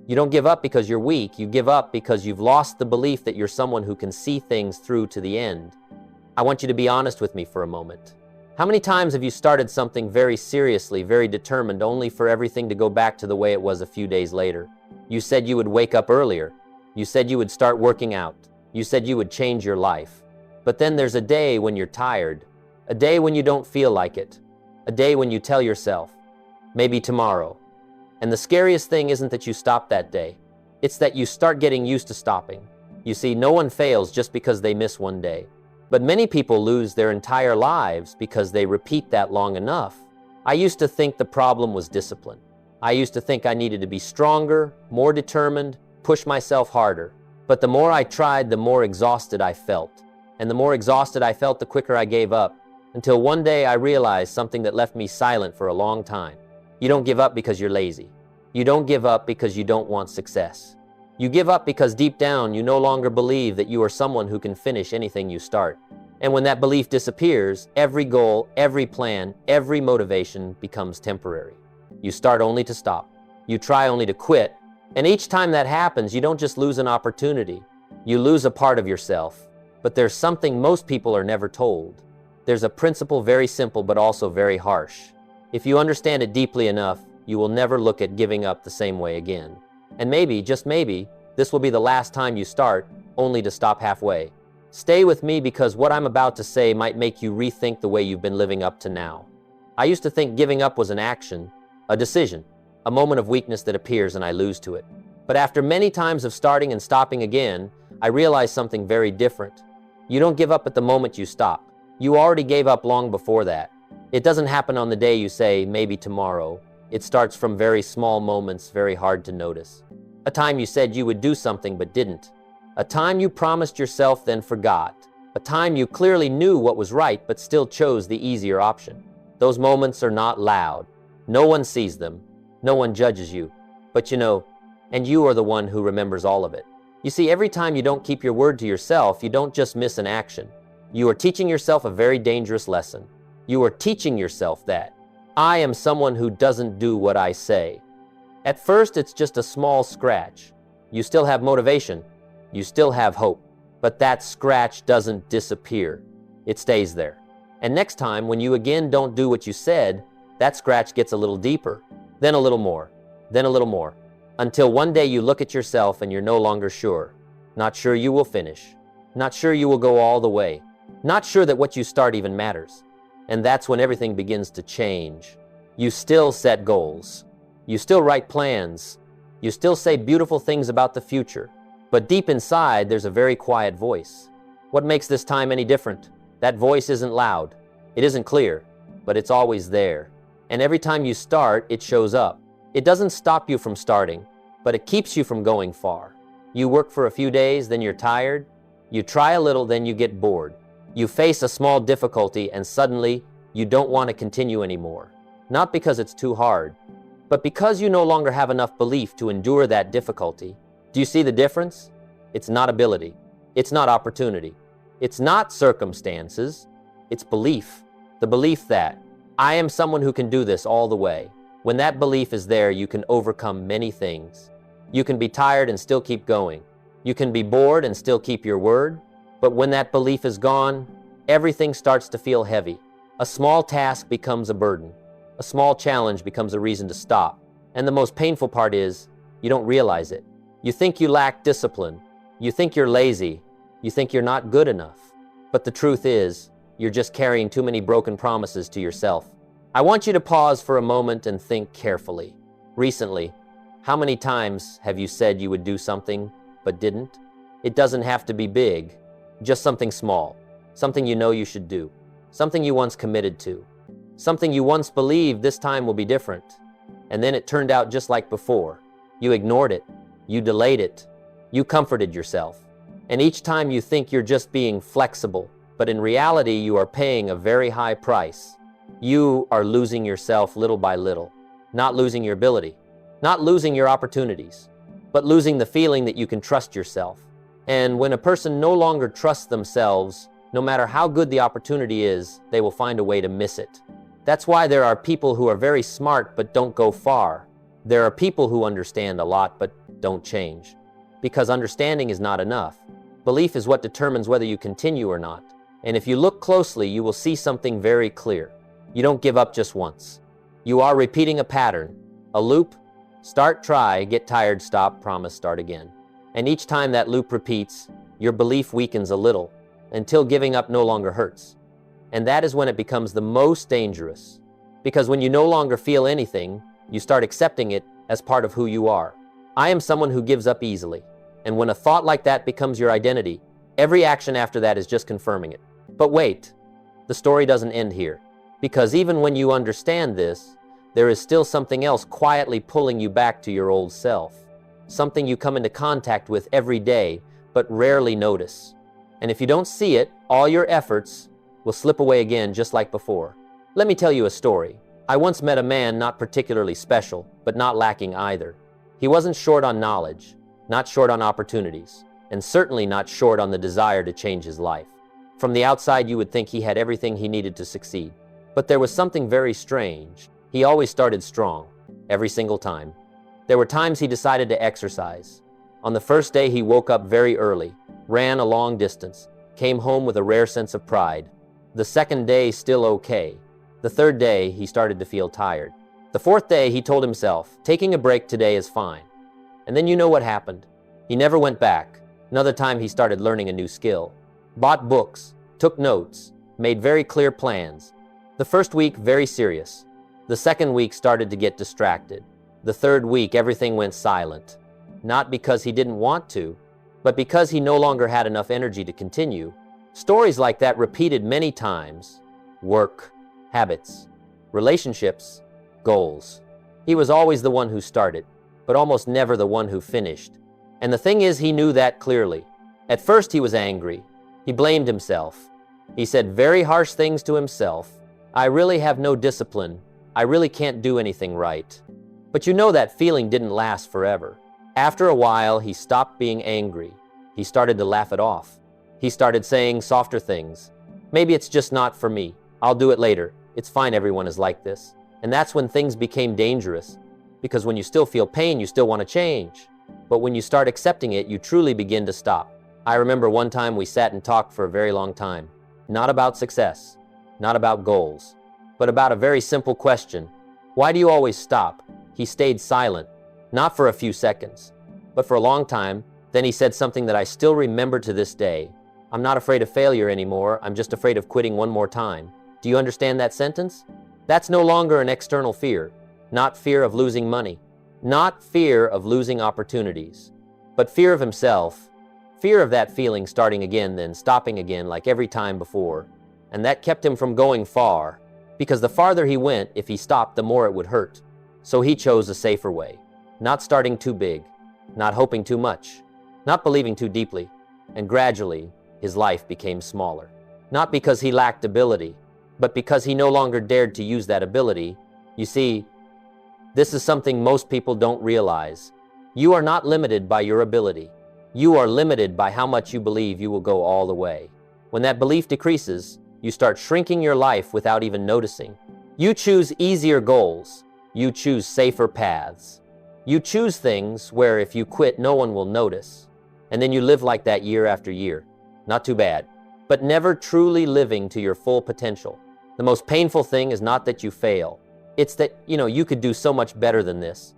You don't give up because you're weak. You give up because you've lost the belief that you're someone who can see things through to the end. I want you to be honest with me for a moment. How many times have you started something very seriously, very determined, only for everything to go back to the way it was a few days later? You said you would wake up earlier. You said you would start working out. You said you would change your life. But then there's a day when you're tired, a day when you don't feel like it, a day when you tell yourself, maybe tomorrow. And the scariest thing isn't that you stop that day. It's that you start getting used to stopping. You see, no one fails just because they miss one day. But many people lose their entire lives because they repeat that long enough. I used to think the problem was discipline. I used to think I needed to be stronger, more determined, push myself harder. But the more I tried, the more exhausted I felt. And the more exhausted I felt, the quicker I gave up. Until one day I realized something that left me silent for a long time. You don't give up because you're lazy. You don't give up because you don't want success. You give up because deep down you no longer believe that you are someone who can finish anything you start. And when that belief disappears, every goal, every plan, every motivation becomes temporary. You start only to stop. You try only to quit. And each time that happens, you don't just lose an opportunity. You lose a part of yourself. But there's something most people are never told. There's a principle very simple but also very harsh. If you understand it deeply enough, you will never look at giving up the same way again. And maybe, just maybe, this will be the last time you start, only to stop halfway. Stay with me because what I'm about to say might make you rethink the way you've been living up to now. I used to think giving up was an action, a decision, a moment of weakness that appears and I lose to it. But after many times of starting and stopping again, I realized something very different. You don't give up at the moment you stop. You already gave up long before that. It doesn't happen on the day you say, maybe tomorrow. It starts from very small moments, very hard to notice. A time you said you would do something but didn't. A time you promised yourself then forgot. A time you clearly knew what was right but still chose the easier option. Those moments are not loud. No one sees them. No one judges you. But you know, and you are the one who remembers all of it. You see, every time you don't keep your word to yourself, you don't just miss an action. You are teaching yourself a very dangerous lesson. You are teaching yourself that I am someone who doesn't do what I say. At first, it's just a small scratch. You still have motivation. You still have hope. But that scratch doesn't disappear. It stays there. And next time, when you again don't do what you said, that scratch gets a little deeper, then a little more, then a little more, until one day you look at yourself and you're no longer sure. Not sure you will finish. Not sure you will go all the way. Not sure that what you start even matters. And that's when everything begins to change. You still set goals. You still write plans. You still say beautiful things about the future. But deep inside, there's a very quiet voice. What makes this time any different? That voice isn't loud. It isn't clear, but it's always there. And every time you start, it shows up. It doesn't stop you from starting, but it keeps you from going far. You work for a few days, then you're tired. You try a little, then you get bored. You face a small difficulty and suddenly you don't want to continue anymore. Not because it's too hard, but because you no longer have enough belief to endure that difficulty. Do you see the difference? It's not ability. It's not opportunity. It's not circumstances. It's belief. The belief that I am someone who can do this all the way. When that belief is there, you can overcome many things. You can be tired and still keep going. You can be bored and still keep your word. But when that belief is gone, everything starts to feel heavy. A small task becomes a burden. A small challenge becomes a reason to stop. And the most painful part is, you don't realize it. You think you lack discipline. You think you're lazy. You think you're not good enough. But the truth is, you're just carrying too many broken promises to yourself. I want you to pause for a moment and think carefully. Recently, how many times have you said you would do something, but didn't? It doesn't have to be big. Just something small, something you know you should do, something you once committed to, something you once believed this time will be different. And then it turned out just like before. You ignored it, you delayed it, you comforted yourself. And each time you think you're just being flexible, but in reality you are paying a very high price. You are losing yourself little by little, not losing your ability, not losing your opportunities, but losing the feeling that you can trust yourself. And when a person no longer trusts themselves, no matter how good the opportunity is, they will find a way to miss it. That's why there are people who are very smart but don't go far. There are people who understand a lot but don't change. Because understanding is not enough. Belief is what determines whether you continue or not. And if you look closely, you will see something very clear. You don't give up just once. You are repeating a pattern, a loop. Start, try, get tired, stop, promise, start again. And each time that loop repeats, your belief weakens a little, until giving up no longer hurts. And that is when it becomes the most dangerous. Because when you no longer feel anything, you start accepting it as part of who you are. I am someone who gives up easily. And when a thought like that becomes your identity, every action after that is just confirming it. But wait, the story doesn't end here. Because even when you understand this, there is still something else quietly pulling you back to your old self. Something you come into contact with every day, but rarely notice. And if you don't see it, all your efforts will slip away again just like before. Let me tell you a story. I once met a man not particularly special, but not lacking either. He wasn't short on knowledge, not short on opportunities, and certainly not short on the desire to change his life. From the outside, you would think he had everything he needed to succeed. But there was something very strange. He always started strong, every single time. There were times he decided to exercise. On the first day, he woke up very early, ran a long distance, came home with a rare sense of pride. The second day, still okay. The third day, he started to feel tired. The fourth day, he told himself, taking a break today is fine. And then you know what happened. He never went back. Another time, he started learning a new skill. Bought books, took notes, made very clear plans. The first week, very serious. The second week started to get distracted. The third week, everything went silent. Not because he didn't want to, but because he no longer had enough energy to continue. Stories like that repeated many times. Work, habits, relationships, goals. He was always the one who started, but almost never the one who finished. And the thing is, he knew that clearly. At first, he was angry. He blamed himself. He said very harsh things to himself. I really have no discipline. I really can't do anything right. But you know that feeling didn't last forever. After a while, he stopped being angry. He started to laugh it off. He started saying softer things. Maybe it's just not for me. I'll do it later. It's fine, everyone is like this. And that's when things became dangerous. Because when you still feel pain, you still want to change. But when you start accepting it, you truly begin to stop. I remember one time we sat and talked for a very long time. Not about success, not about goals, but about a very simple question. Why do you always stop? He stayed silent, not for a few seconds, but for a long time. Then he said something that I still remember to this day. I'm not afraid of failure anymore. I'm just afraid of quitting one more time. Do you understand that sentence? That's no longer an external fear, not fear of losing money, not fear of losing opportunities, but fear of himself. Fear of that feeling starting again, then stopping again like every time before. And that kept him from going far, because the farther he went, if he stopped, the more it would hurt. So he chose a safer way, not starting too big, not hoping too much, not believing too deeply, and gradually his life became smaller. Not because he lacked ability, but because he no longer dared to use that ability. You see, this is something most people don't realize. You are not limited by your ability. You are limited by how much you believe you will go all the way. When that belief decreases, you start shrinking your life without even noticing. You choose easier goals. You choose safer paths. You choose things where if you quit, no one will notice. And then you live like that year after year. Not too bad, but never truly living to your full potential. The most painful thing is not that you fail. It's that, you could do so much better than this.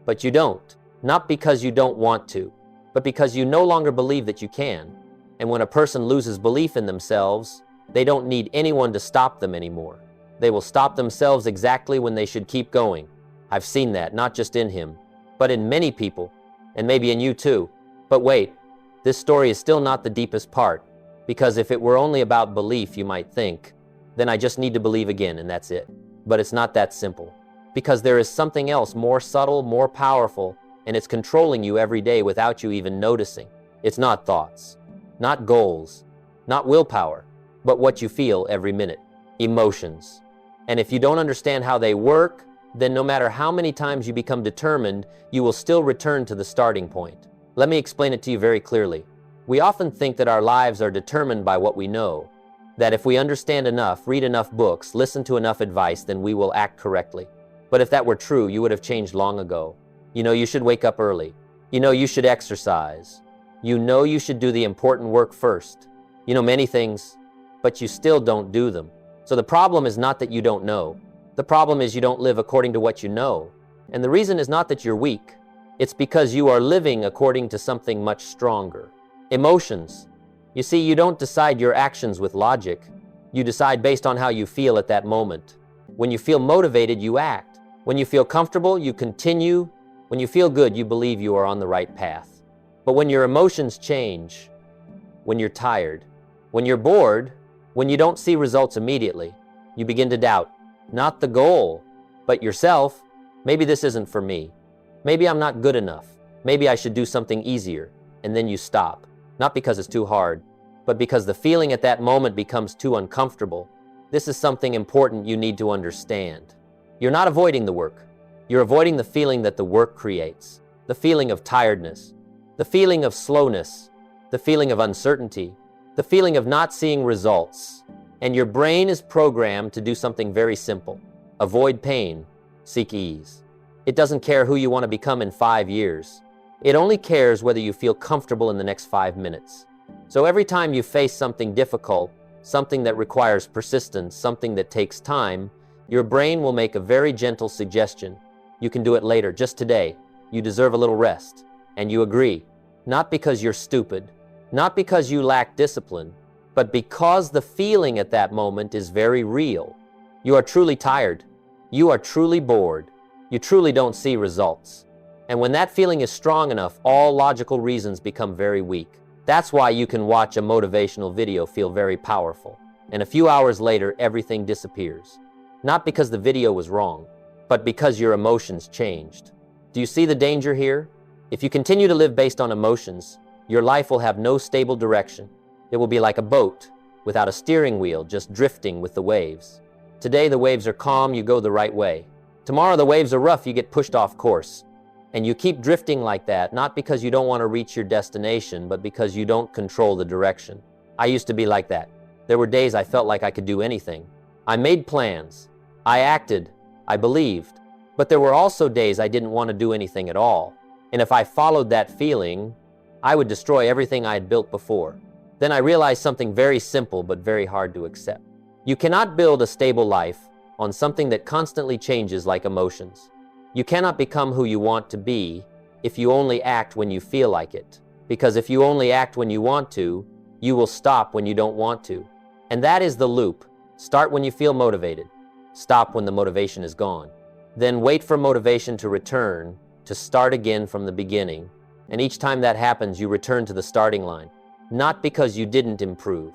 But you don't. Not because you don't want to, but because you no longer believe that you can. And when a person loses belief in themselves, they don't need anyone to stop them anymore. They will stop themselves exactly when they should keep going. I've seen that, not just in him, but in many people, and maybe in you too. But wait, this story is still not the deepest part, because if it were only about belief, you might think, then I just need to believe again and that's it. But it's not that simple, because there is something else more subtle, more powerful, and it's controlling you every day without you even noticing. It's not thoughts, not goals, not willpower, but what you feel every minute, emotions. And if you don't understand how they work, then no matter how many times you become determined, you will still return to the starting point. Let me explain it to you very clearly. We often think that our lives are determined by what we know, that if we understand enough, read enough books, listen to enough advice, then we will act correctly. But if that were true, you would have changed long ago. You know you should wake up early. You know you should exercise. You know you should do the important work first. You know many things, but you still don't do them. So the problem is not that you don't know. The problem is you don't live according to what you know. And the reason is not that you're weak. It's because you are living according to something much stronger. Emotions. You see, you don't decide your actions with logic. You decide based on how you feel at that moment. When you feel motivated, you act. When you feel comfortable, you continue. When you feel good, you believe you are on the right path. But when your emotions change, when you're tired, when you're bored, when you don't see results immediately, you begin to doubt, not the goal, but yourself. Maybe this isn't for me. Maybe I'm not good enough. Maybe I should do something easier. And then you stop, not because it's too hard, but because the feeling at that moment becomes too uncomfortable. This is something important you need to understand. You're not avoiding the work. You're avoiding the feeling that the work creates, the feeling of tiredness, the feeling of slowness, the feeling of uncertainty, the feeling of not seeing results. And your brain is programmed to do something very simple. Avoid pain, seek ease. It doesn't care who you want to become in 5 years. It only cares whether you feel comfortable in the next 5 minutes. So every time you face something difficult, something that requires persistence, something that takes time, your brain will make a very gentle suggestion. You can do it later, just today. You deserve a little rest. And you agree. Not because you're stupid, not because you lack discipline, but because the feeling at that moment is very real. You are truly tired. You are truly bored. You truly don't see results. And when that feeling is strong enough, all logical reasons become very weak. That's why you can watch a motivational video feel very powerful. And a few hours later, everything disappears. Not because the video was wrong, but because your emotions changed. Do you see the danger here? If you continue to live based on emotions, your life will have no stable direction. It will be like a boat without a steering wheel, just drifting with the waves. Today the waves are calm, you go the right way. Tomorrow the waves are rough, you get pushed off course. And you keep drifting like that, not because you don't want to reach your destination, but because you don't control the direction. I used to be like that. There were days I felt like I could do anything. I made plans. I acted. I believed. But there were also days I didn't want to do anything at all. And if I followed that feeling, I would destroy everything I had built before. Then I realized something very simple but very hard to accept. You cannot build a stable life on something that constantly changes like emotions. You cannot become who you want to be if you only act when you feel like it. Because if you only act when you want to, you will stop when you don't want to. And that is the loop. Start when you feel motivated. Stop when the motivation is gone. Then wait for motivation to return, to start again from the beginning. And each time that happens, you return to the starting line. Not because you didn't improve,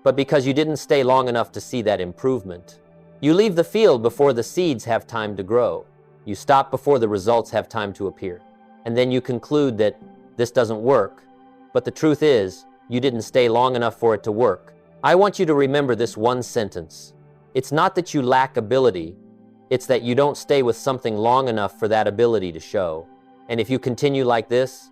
but because you didn't stay long enough to see that improvement. You leave the field before the seeds have time to grow. You stop before the results have time to appear. And then you conclude that this doesn't work. But the truth is, you didn't stay long enough for it to work. I want you to remember this one sentence. It's not that you lack ability, it's that you don't stay with something long enough for that ability to show. And if you continue like this,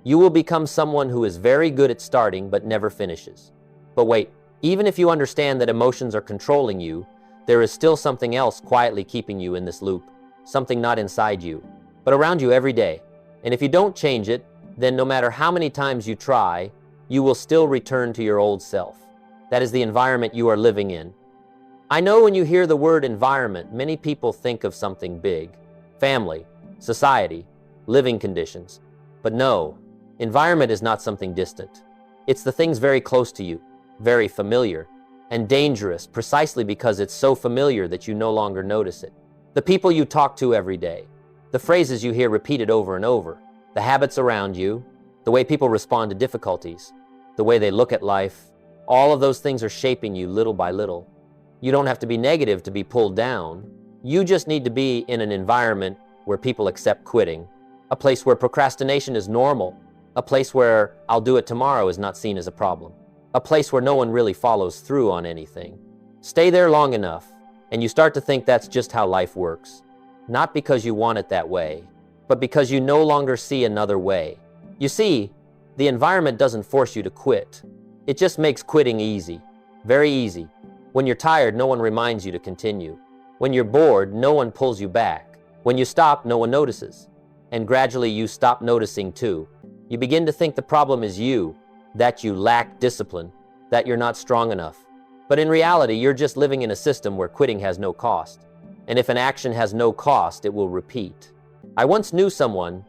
you will become someone who is very good at starting but never finishes. But wait, even if you understand that emotions are controlling you, there is still something else quietly keeping you in this loop. Something not inside you, but around you every day. And if you don't change it, then no matter how many times you try, you will still return to your old self. That is the environment you are living in. I know when you hear the word environment, many people think of something big. Family, society, living conditions. But no, environment is not something distant. It's the things very close to you, very familiar, and dangerous precisely because it's so familiar that you no longer notice it. The people you talk to every day, the phrases you hear repeated over and over, the habits around you, the way people respond to difficulties, the way they look at life, all of those things are shaping you little by little. You don't have to be negative to be pulled down. You just need to be in an environment where people accept quitting, a place where procrastination is normal, a place where I'll do it tomorrow is not seen as a problem, a place where no one really follows through on anything. Stay there long enough, and you start to think that's just how life works. Not because you want it that way, but because you no longer see another way. You see, the environment doesn't force you to quit. It just makes quitting easy, very easy. When you're tired, no one reminds you to continue. When you're bored, no one pulls you back. When you stop, no one notices. And gradually you stop noticing too. You begin to think the problem is you, that you lack discipline, that you're not strong enough. But in reality, you're just living in a system where quitting has no cost. And if an action has no cost, it will repeat. I once knew someone,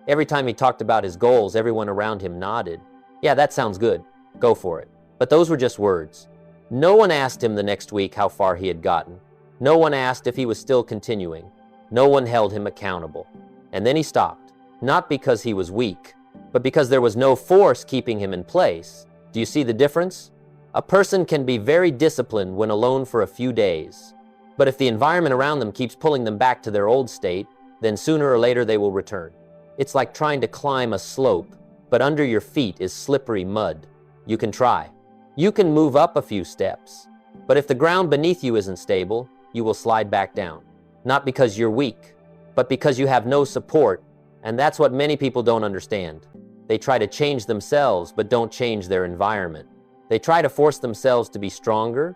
every time he talked about his goals, everyone around him nodded. Yeah, that sounds good. Go for it. But those were just words. No one asked him the next week how far he had gotten. No one asked if he was still continuing. No one held him accountable. And then he stopped, not because he was weak, but because there was no force keeping him in place. Do you see the difference? A person can be very disciplined when alone for a few days. But if the environment around them keeps pulling them back to their old state, then sooner or later they will return. It's like trying to climb a slope, but under your feet is slippery mud. You can try. You can move up a few steps. But if the ground beneath you isn't stable, you will slide back down. Not because you're weak, but because you have no support. And that's what many people don't understand. They try to change themselves, but don't change their environment. They try to force themselves to be stronger,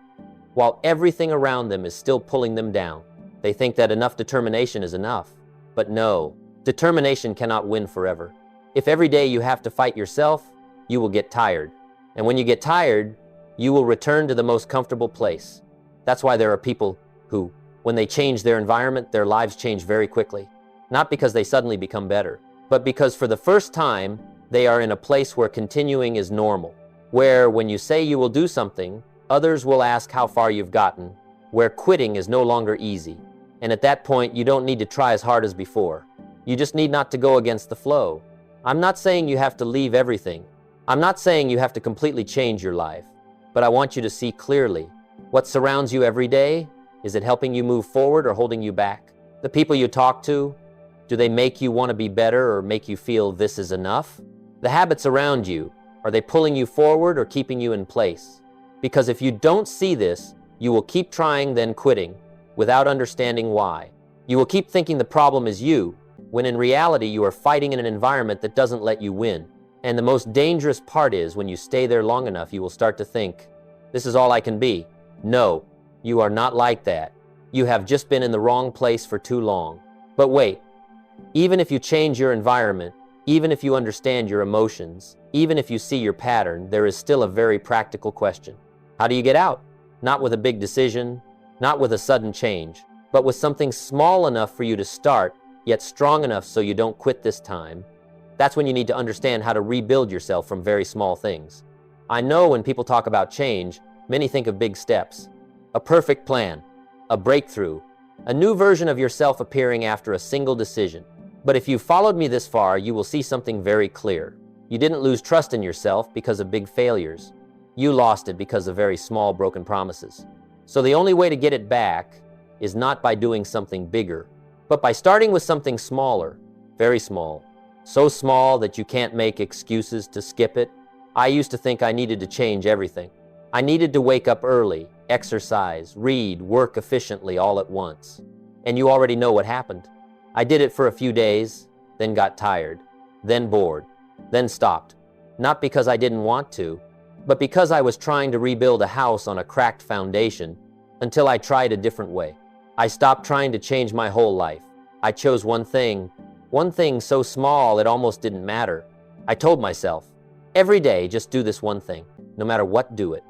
while everything around them is still pulling them down. They think that enough determination is enough. But no, determination cannot win forever. If every day you have to fight yourself, you will get tired. And when you get tired, you will return to the most comfortable place. That's why there are people who, when they change their environment, their lives change very quickly. Not because they suddenly become better, but because for the first time, they are in a place where continuing is normal. Where when you say you will do something, others will ask how far you've gotten. Where quitting is no longer easy. And at that point, you don't need to try as hard as before. You just need not to go against the flow. I'm not saying you have to leave everything. I'm not saying you have to completely change your life. But I want you to see clearly, what surrounds you every day, is it helping you move forward or holding you back? The people you talk to, do they make you want to be better or make you feel this is enough? The habits around you, are they pulling you forward or keeping you in place? Because if you don't see this, you will keep trying then quitting without understanding why. You will keep thinking the problem is you, when in reality you are fighting in an environment that doesn't let you win. And the most dangerous part is when you stay there long enough, you will start to think, this is all I can be. No, you are not like that. You have just been in the wrong place for too long. But wait, even if you change your environment, even if you understand your emotions, even if you see your pattern, there is still a very practical question. How do you get out? Not with a big decision, not with a sudden change, but with something small enough for you to start, yet strong enough so you don't quit this time. That's when you need to understand how to rebuild yourself from very small things. I know when people talk about change, many think of big steps, a perfect plan, a breakthrough, a new version of yourself appearing after a single decision. But if you've followed me this far, you will see something very clear. You didn't lose trust in yourself because of big failures. You lost it because of very small broken promises. So the only way to get it back is not by doing something bigger, but by starting with something smaller, very small. So small that you can't make excuses to skip it. I used to think I needed to change everything. I needed to wake up early, exercise, read, work efficiently all at once. And you already know what happened. I did it for a few days, then got tired, then bored, then stopped. Not because I didn't want to, but because I was trying to rebuild a house on a cracked foundation until I tried a different way. I stopped trying to change my whole life. I chose one thing so small it almost didn't matter. I told myself, every day just do this one thing, no matter what, do it.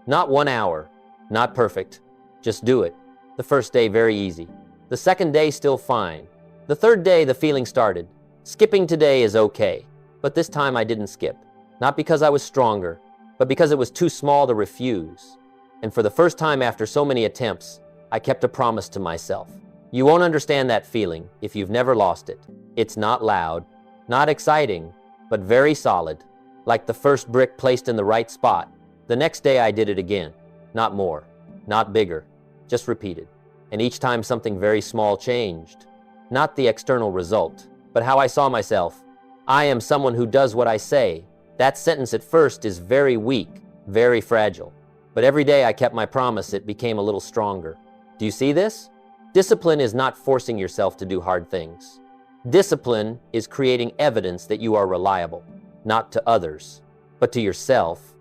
Not 1 hour, not perfect, just do it. The first day very easy. The second day still fine. The third day the feeling started. Skipping today is okay, but this time I didn't skip. Not because I was stronger, but because it was too small to refuse. And for the first time after so many attempts, I kept a promise to myself. You won't understand that feeling if you've never lost it. It's not loud, not exciting, but very solid, like the first brick placed in the right spot. The next day I did it again. Not more, not bigger, just repeated. And each time something very small changed. Not the external result, but how I saw myself. I am someone who does what I say. That sentence at first is very weak, very fragile. But every day I kept my promise, it became a little stronger. Do you see this? Discipline is not forcing yourself to do hard things. Discipline is creating evidence that you are reliable, not to others, but to yourself.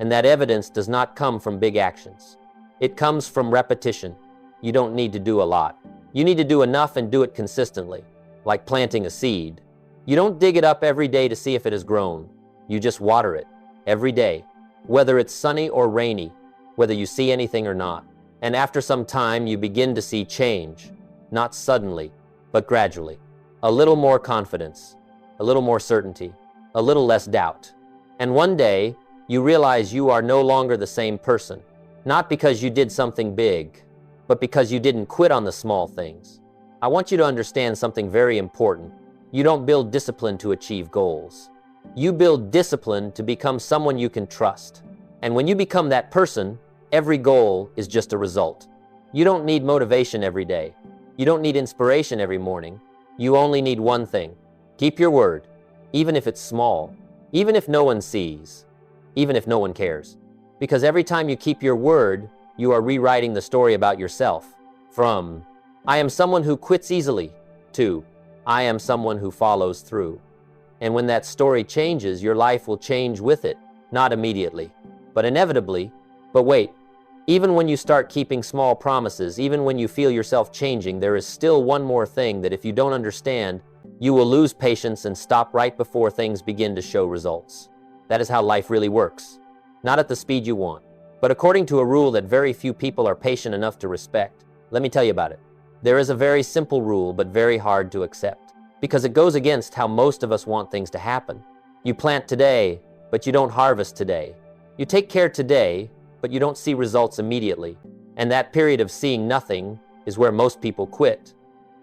And that evidence does not come from big actions. It comes from repetition. You don't need to do a lot. You need to do enough and do it consistently, like planting a seed. You don't dig it up every day to see if it has grown. You just water it every day, whether it's sunny or rainy, whether you see anything or not. And after some time, you begin to see change, not suddenly, but gradually. A little more confidence, a little more certainty, a little less doubt. And one day, you realize you are no longer the same person, not because you did something big, but because you didn't quit on the small things. I want you to understand something very important. You don't build discipline to achieve goals. You build discipline to become someone you can trust. And when you become that person, every goal is just a result. You don't need motivation every day. You don't need inspiration every morning. You only need one thing. Keep your word, even if it's small, even if no one sees, even if no one cares. Because every time you keep your word, you are rewriting the story about yourself. From, I am someone who quits easily, to, I am someone who follows through. And when that story changes, your life will change with it. Not immediately, but inevitably. But wait, even when you start keeping small promises, even when you feel yourself changing, there is still one more thing that if you don't understand, you will lose patience and stop right before things begin to show results. That is how life really works. Not at the speed you want, but according to a rule that very few people are patient enough to respect. Let me tell you about it. There is a very simple rule, but very hard to accept, because it goes against how most of us want things to happen. You plant today, but you don't harvest today. You take care today, but you don't see results immediately. And that period of seeing nothing is where most people quit.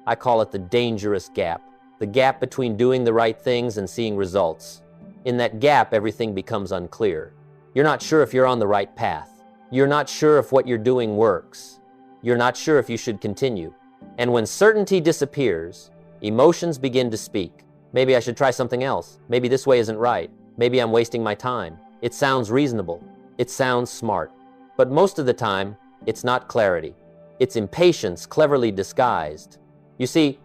I call it the dangerous gap. The gap between doing the right things and seeing results. In that gap, everything becomes unclear. You're not sure if you're on the right path. You're not sure if what you're doing works. You're not sure if you should continue. And when certainty disappears, emotions begin to speak. Maybe I should try something else. Maybe this way isn't right. Maybe I'm wasting my time. It sounds reasonable. It sounds smart. But most of the time, it's not clarity. It's impatience cleverly disguised. You see,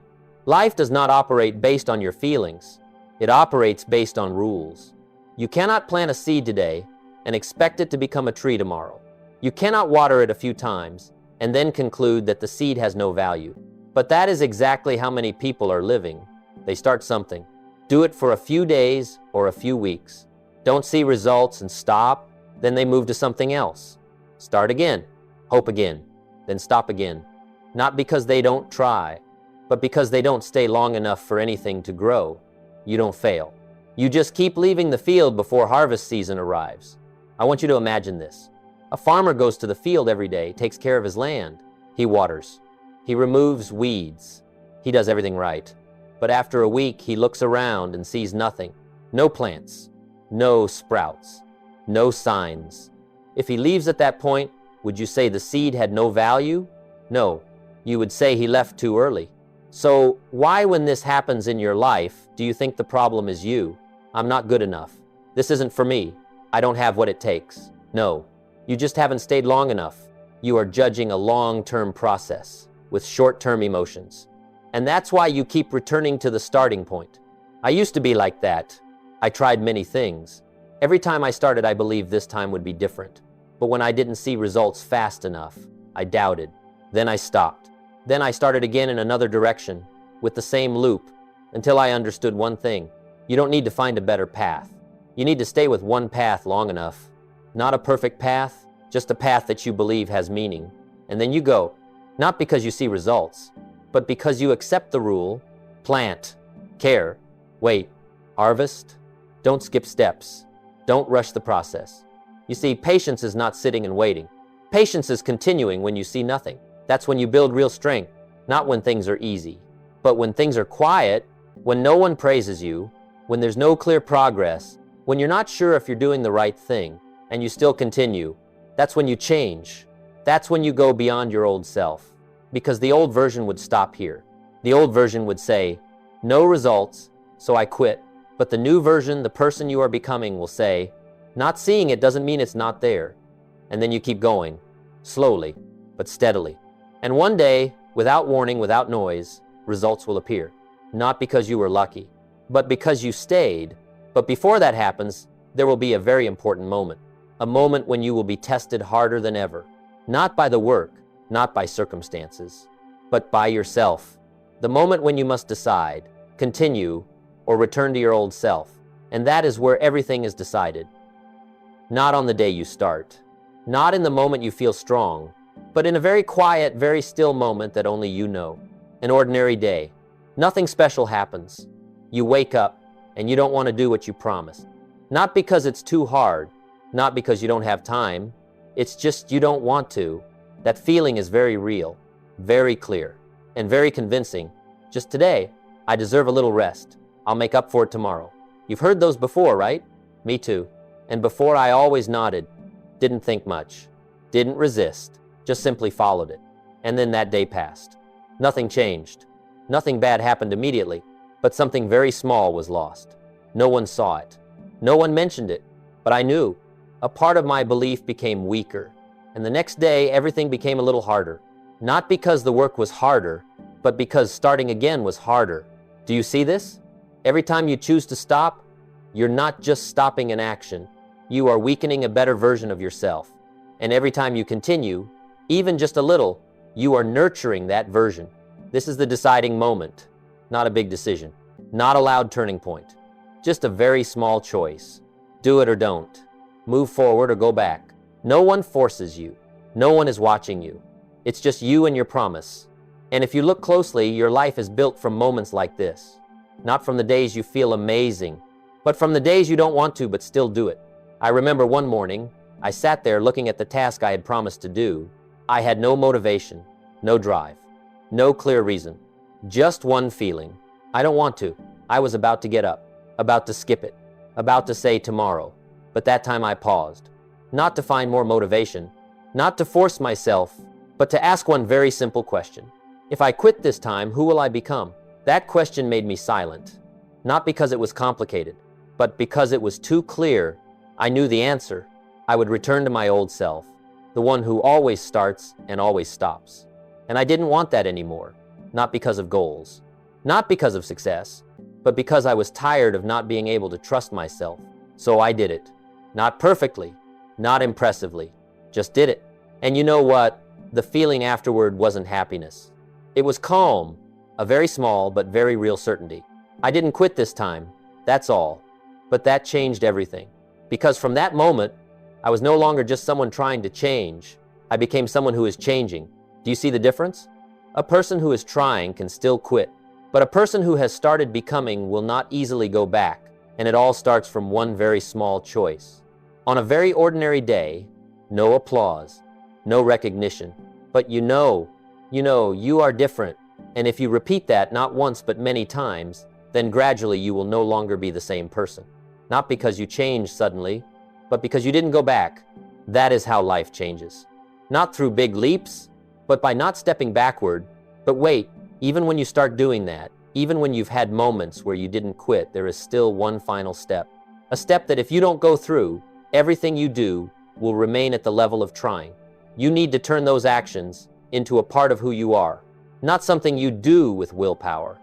life does not operate based on your feelings. It operates based on rules. You cannot plant a seed today and expect it to become a tree tomorrow. You cannot water it a few times and then conclude that the seed has no value. But that is exactly how many people are living. They start something, do it for a few days or a few weeks, don't see results and stop, then they move to something else. Start again, hope again, then stop again. Not because they don't try, but because they don't stay long enough for anything to grow. You don't fail. You just keep leaving the field before harvest season arrives. I want you to imagine this. A farmer goes to the field every day, takes care of his land. He waters. He removes weeds. He does everything right. But after a week, he looks around and sees nothing. No plants, no sprouts, no signs. If he leaves at that point, would you say the seed had no value? No, you would say he left too early. So why, when this happens in your life, do you think the problem is you? I'm not good enough. This isn't for me. I don't have what it takes. No, you just haven't stayed long enough. You are judging a long-term process with short-term emotions. And that's why you keep returning to the starting point. I used to be like that. I tried many things. Every time I started, I believed this time would be different. But when I didn't see results fast enough, I doubted. Then I stopped. Then I started again in another direction, with the same loop, until I understood one thing. You don't need to find a better path. You need to stay with one path long enough. Not a perfect path, just a path that you believe has meaning. And then you go, not because you see results, but because you accept the rule, plant, care, wait, harvest. Don't skip steps. Don't rush the process. You see, patience is not sitting and waiting. Patience is continuing when you see nothing. That's when you build real strength, not when things are easy. But when things are quiet, when no one praises you, when there's no clear progress, when you're not sure if you're doing the right thing, and you still continue, that's when you change. That's when you go beyond your old self. Because the old version would stop here. The old version would say, no results, so I quit. But the new version, the person you are becoming, will say, not seeing it doesn't mean it's not there. And then you keep going, slowly, but steadily. And one day, without warning, without noise, results will appear. Not because you were lucky, but because you stayed. But before that happens, there will be a very important moment. A moment when you will be tested harder than ever. Not by the work, not by circumstances, but by yourself. The moment when you must decide, continue, or return to your old self. And that is where everything is decided. Not on the day you start, not in the moment you feel strong, but in a very quiet, very still moment that only you know. An ordinary day. Nothing special happens. You wake up and you don't want to do what you promised. Not because it's too hard, not because you don't have time. It's just you don't want to. That feeling is very real, very clear, and very convincing. Just today, I deserve a little rest. I'll make up for it tomorrow. You've heard those before, right? Me too. And before I always nodded, didn't think much, didn't resist, just simply followed it. And then that day passed. Nothing changed. Nothing bad happened immediately, but something very small was lost. No one saw it. No one mentioned it, but I knew. A part of my belief became weaker. And the next day, everything became a little harder. Not because the work was harder, but because starting again was harder. Do you see this? Every time you choose to stop, you're not just stopping an action. You are weakening a better version of yourself. And every time you continue, even just a little, you are nurturing that version. This is the deciding moment, not a big decision, not a loud turning point, just a very small choice. Do it or don't. Move forward or go back. No one forces you. No one is watching you. It's just you and your promise. And if you look closely, your life is built from moments like this. Not from the days you feel amazing, but from the days you don't want to but still do it. I remember one morning, I sat there looking at the task I had promised to do. I had no motivation, no drive, no clear reason, just one feeling. I don't want to. I was about to get up, about to skip it, about to say tomorrow. But that time I paused, not to find more motivation, not to force myself, but to ask one very simple question. If I quit this time, who will I become? That question made me silent, not because it was complicated, but because it was too clear. I knew the answer. I would return to my old self, the one who always starts and always stops. And I didn't want that anymore, not because of goals, not because of success, but because I was tired of not being able to trust myself. So I did it. Not perfectly, not impressively, just did it. And you know what? The feeling afterward wasn't happiness. It was calm, a very small but very real certainty. I didn't quit this time, that's all. But that changed everything. Because from that moment, I was no longer just someone trying to change. I became someone who is changing. Do you see the difference? A person who is trying can still quit, but a person who has started becoming will not easily go back, and it all starts from one very small choice. On a very ordinary day, no applause, no recognition, but you know, you are different. And if you repeat that not once but many times, then gradually you will no longer be the same person. Not because you changed suddenly, but because you didn't go back. That is how life changes. Not through big leaps, but by not stepping backward. But wait, even when you start doing that, even when you've had moments where you didn't quit, there is still one final step. A step that if you don't go through, everything you do will remain at the level of trying. You need to turn those actions into a part of who you are. Not something you do with willpower,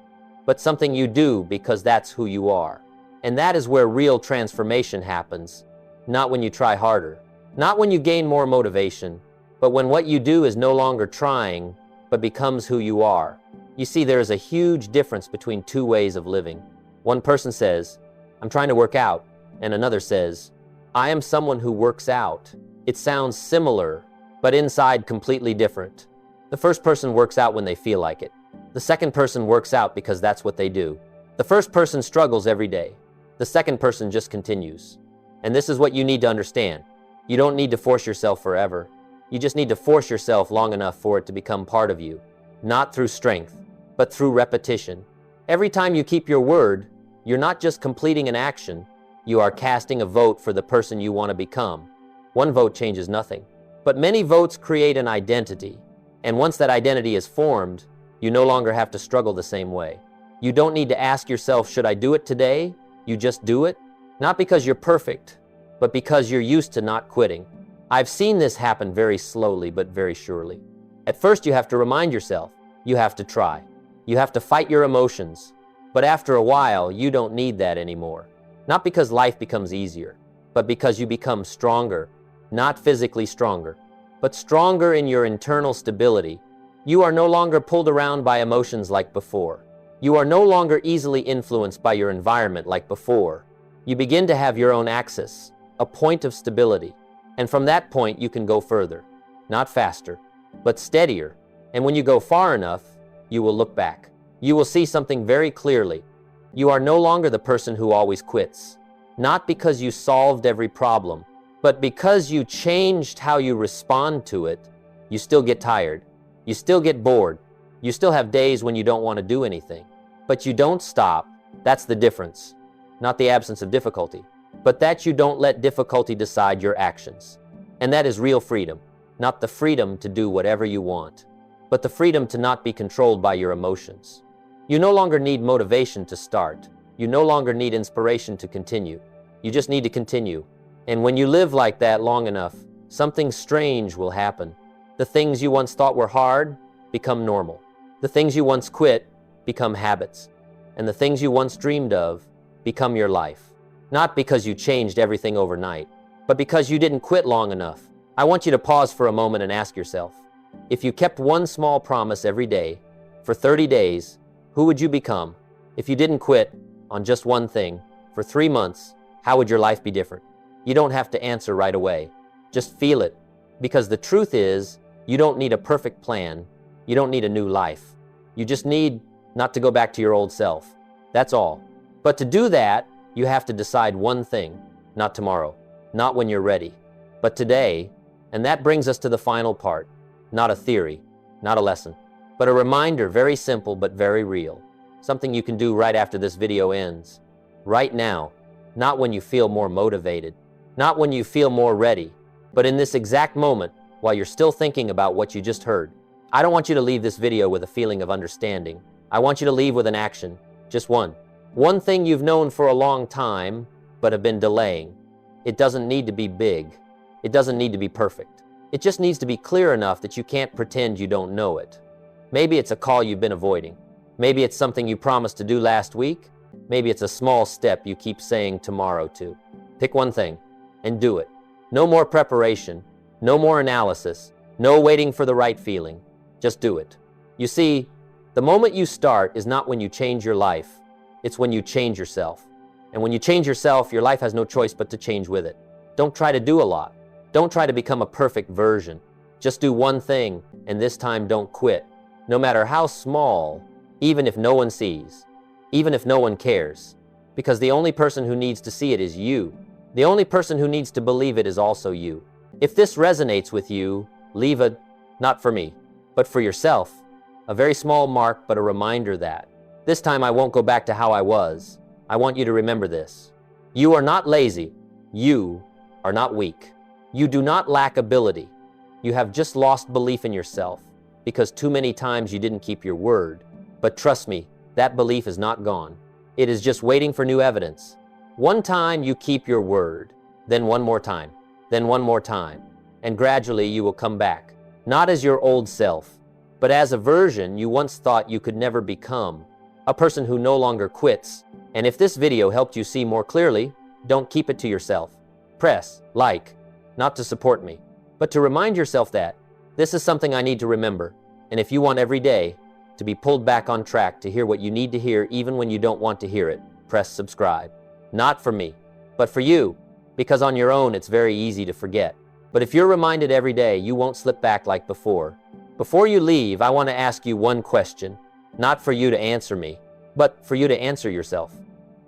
but something you do because that's who you are. And that is where real transformation happens. Not when you try harder, not when you gain more motivation, but when what you do is no longer trying, but becomes who you are. You see, there is a huge difference between two ways of living. One person says, I'm trying to work out, and another says, I am someone who works out. It sounds similar, but inside completely different. The first person works out when they feel like it. The second person works out because that's what they do. The first person struggles every day. The second person just continues. And this is what you need to understand. You don't need to force yourself forever. You just need to force yourself long enough for it to become part of you. Not through strength, but through repetition. Every time you keep your word, you're not just completing an action, you are casting a vote for the person you want to become. One vote changes nothing, but many votes create an identity. And once that identity is formed, you no longer have to struggle the same way. You don't need to ask yourself, should I do it today? You just do it. Not because you're perfect, but because you're used to not quitting. I've seen this happen very slowly, but very surely. At first, you have to remind yourself. You have to try. You have to fight your emotions. But after a while, you don't need that anymore. Not because life becomes easier, but because you become stronger. Not physically stronger, but stronger in your internal stability. You are no longer pulled around by emotions like before. You are no longer easily influenced by your environment like before. You begin to have your own axis, a point of stability. And from that point, you can go further. Not faster, but steadier. And when you go far enough, you will look back. You will see something very clearly. You are no longer the person who always quits. Not because you solved every problem, but because you changed how you respond to it. You still get tired. You still get bored. You still have days when you don't want to do anything. But you don't stop. That's the difference. Not the absence of difficulty, but that you don't let difficulty decide your actions. And that is real freedom. Not the freedom to do whatever you want, but the freedom to not be controlled by your emotions. You no longer need motivation to start. You no longer need inspiration to continue. You just need to continue. And when you live like that long enough, something strange will happen. The things you once thought were hard become normal. The things you once quit become habits. And the things you once dreamed of become your life. Not because you changed everything overnight, but because you didn't quit long enough. I want you to pause for a moment and ask yourself, if you kept one small promise every day for 30 days, who would you become? If you didn't quit on just one thing for 3 months, how would your life be different? You don't have to answer right away. Just feel it. Because the truth is, you don't need a perfect plan. You don't need a new life. You just need not to go back to your old self. That's all. But to do that, you have to decide one thing, not tomorrow, not when you're ready, but today. And that brings us to the final part. Not a theory, not a lesson, but a reminder, very simple but very real. Something you can do right after this video ends. Right now, not when you feel more motivated, not when you feel more ready, but in this exact moment, while you're still thinking about what you just heard. I don't want you to leave this video with a feeling of understanding. I want you to leave with an action, just one. One thing you've known for a long time, but have been delaying. It doesn't need to be big. It doesn't need to be perfect. It just needs to be clear enough that you can't pretend you don't know it. Maybe it's a call you've been avoiding. Maybe it's something you promised to do last week. Maybe it's a small step you keep saying tomorrow to. Pick one thing and do it. No more preparation, no more analysis, no waiting for the right feeling. Just do it. You see, the moment you start is not when you change your life. It's when you change yourself. And when you change yourself, your life has no choice but to change with it. Don't try to do a lot. Don't try to become a perfect version. Just do one thing, and this time don't quit. No matter how small, even if no one sees, even if no one cares. Because the only person who needs to see it is you. The only person who needs to believe it is also you. If this resonates with you, leave a, not for me, but for yourself, a very small mark, but a reminder that this time I won't go back to how I was. I want you to remember this. You are not lazy. You are not weak. You do not lack ability. You have just lost belief in yourself because too many times you didn't keep your word. But trust me, that belief is not gone. It is just waiting for new evidence. One time you keep your word, then one more time, then one more time, and gradually you will come back, not as your old self, but as a version you once thought you could never become, a person who no longer quits. And if this video helped you see more clearly, don't keep it to yourself. Press like, not to support me, but to remind yourself that this is something I need to remember. And if you want every day to be pulled back on track to hear what you need to hear even when you don't want to hear it, press subscribe. Not for me, but for you, because on your own it's very easy to forget. But if you're reminded every day, you won't slip back like before. Before you leave, I want to ask you one question, not for you to answer me, but for you to answer yourself.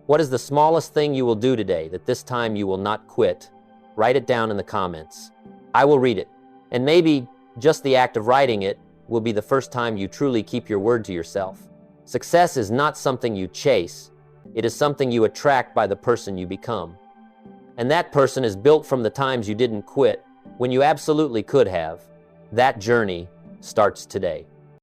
What is the smallest thing you will do today that this time you will not quit? Write it down in the comments. I will read it. And maybe just the act of writing it will be the first time you truly keep your word to yourself. Success is not something you chase. It is something you attract by the person you become. And that person is built from the times you didn't quit when you absolutely could have. That journey starts today.